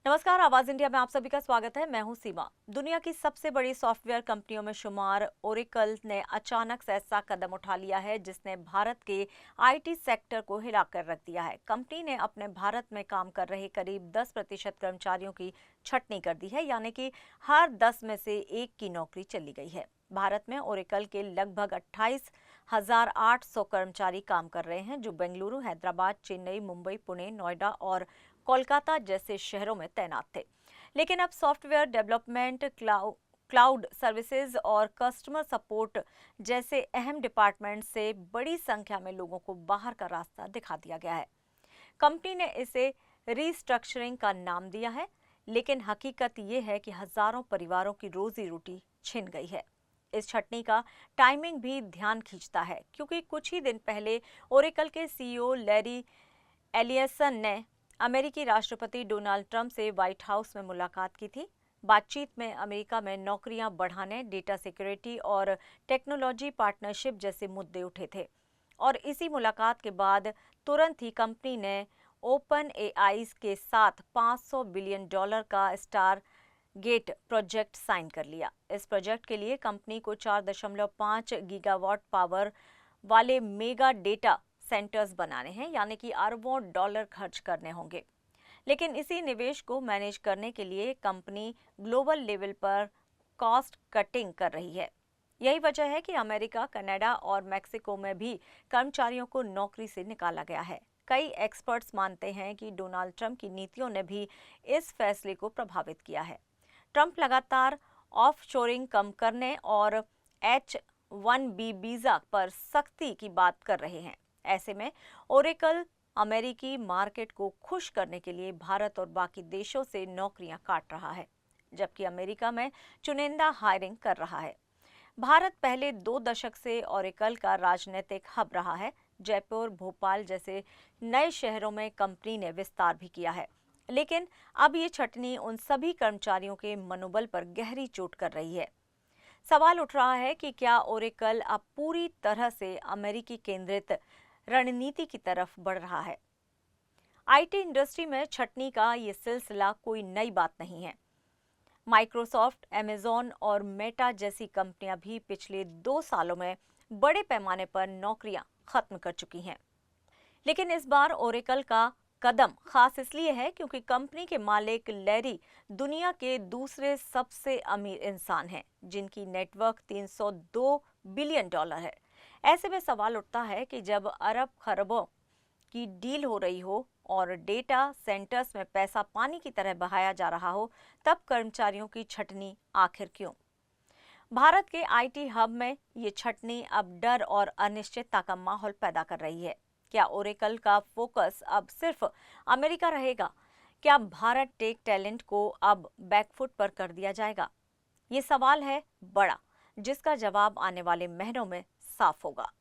नमस्कार, आवाज इंडिया में आप सभी का स्वागत है। मैं हूं सीमा। दुनिया की सबसे बड़ी सॉफ्टवेयर कंपनियों में शुमार ओरेकल ने अचानक से ऐसा कदम उठा लिया है जिसने भारत के आईटी सेक्टर को हिलाकर रख दिया है। कंपनी ने अपने भारत में काम कर रहे करीब 10% कर्मचारियों की छटनी कर दी है, यानी कि हर 10 में से एक की नौकरी चली गई है। भारत में ओरेकल के लगभग 28,800 कर्मचारी काम कर रहे हैं, जो बेंगलुरु, हैदराबाद, चेन्नई, मुंबई, पुणे, नोएडा और कोलकाता जैसे शहरों में तैनात थे। लेकिन अब सॉफ्टवेयर डेवलपमेंट, क्लाउड सर्विसेज और कस्टमर सपोर्ट जैसे अहम डिपार्टमेंट से बड़ी संख्या में लोगों को बाहर का रास्ता दिखा दिया गया है। कंपनी ने इसे रीस्ट्रक्चरिंग का नाम दिया है, लेकिन हकीकत ये है कि हजारों परिवारों की रोजी रोटी छिन गई है। इस छटनी का टाइमिंग भी ध्यान खींचता है, क्योंकि कुछ ही दिन पहले ओरेकल के सीईओ लैरी एलियसन ने अमेरिकी राष्ट्रपति डोनाल्ड ट्रंप से व्हाइट हाउस में मुलाकात की थी। बातचीत में अमेरिका में नौकरियां बढ़ाने, डेटा सिक्योरिटी और टेक्नोलॉजी पार्टनरशिप जैसे मुद्दे उठे थे। और इसी मुलाकात के बाद तुरंत ही कंपनी ने ओपन एआई के साथ $500 बिलियन का स्टार गेट प्रोजेक्ट साइन कर लिया। इस प्रोजेक्ट के लिए कंपनी को 4.5 गीगावाट पावर वाले मेगा डेटा सेंटर्स बनाने हैं, यानी कि अरबों डॉलर खर्च करने होंगे। लेकिन इसी निवेश को मैनेज करने के लिए कंपनी ग्लोबल लेवल पर कॉस्ट कटिंग कर रही है। यही वजह है कि अमेरिका, कनाडा और मेक्सिको में भी कर्मचारियों को नौकरी से निकाला गया है। कई एक्सपर्ट्स मानते हैं कि डोनाल्ड ट्रंप की नीतियों ने भी इस फैसले को प्रभावित किया है। ट्रंप लगातार ऑफशोरिंग कम करने और H-1B वीजा पर सख्ती की बात कर रहे हैं। ऐसे में ओरेकल अमेरिकी मार्केट को खुश करने के लिए भारत और बाकी देशों से नौकरियां काट रहा है, जबकि अमेरिका में चुनिंदा हायरिंग कर रहा है। भारत पहले 2 दशक से ओरेकल का राजनीतिक हब रहा है। जयपुर, भोपाल जैसे नए शहरों में कंपनी ने विस्तार भी किया है। लेकिन अब ये छटनी उन सभी कर्मचारियों के मनोबल पर गहरी चोट कर रही है। सवाल उठ रहा है कि क्या ओरेकल अब पूरी तरह से अमेरिकी केंद्रित रणनीति की तरफ बढ़ रहा है। आईटी इंडस्ट्री में छटनी का ये सिलसिला कोई नई बात नहीं है। माइक्रोसॉफ्ट, अमेज़न और मेटा जैसी कंपनियां भी पिछले 2 सालों में बड़े पैमाने पर नौकरियां खत्म कर चुकी हैं। लेकिन इस बार ओरेकल का कदम खास इसलिए है क्योंकि कंपनी के मालिक लैरी दुनिया के दूसरे सबसे अमीर इंसान हैं, जिनकी नेटवर्थ $302 बिलियन है। ऐसे में सवाल उठता है कि जब अरब खरबों की डील हो रही हो और डेटा सेंटर्स में पैसा पानी की तरह बहाया जा रहा हो, तब कर्मचारियों की छटनी आखिर क्यों? भारत के आईटी हब में ये छटनी अब डर और अनिश्चितता का माहौल पैदा कर रही है। क्या ओरेकल का फोकस अब सिर्फ अमेरिका रहेगा? क्या भारत टेक टैलेंट को अब बैकफुट पर कर दिया जाएगा? ये सवाल है बड़ा, जिसका जवाब आने वाले महीनों में साफ होगा।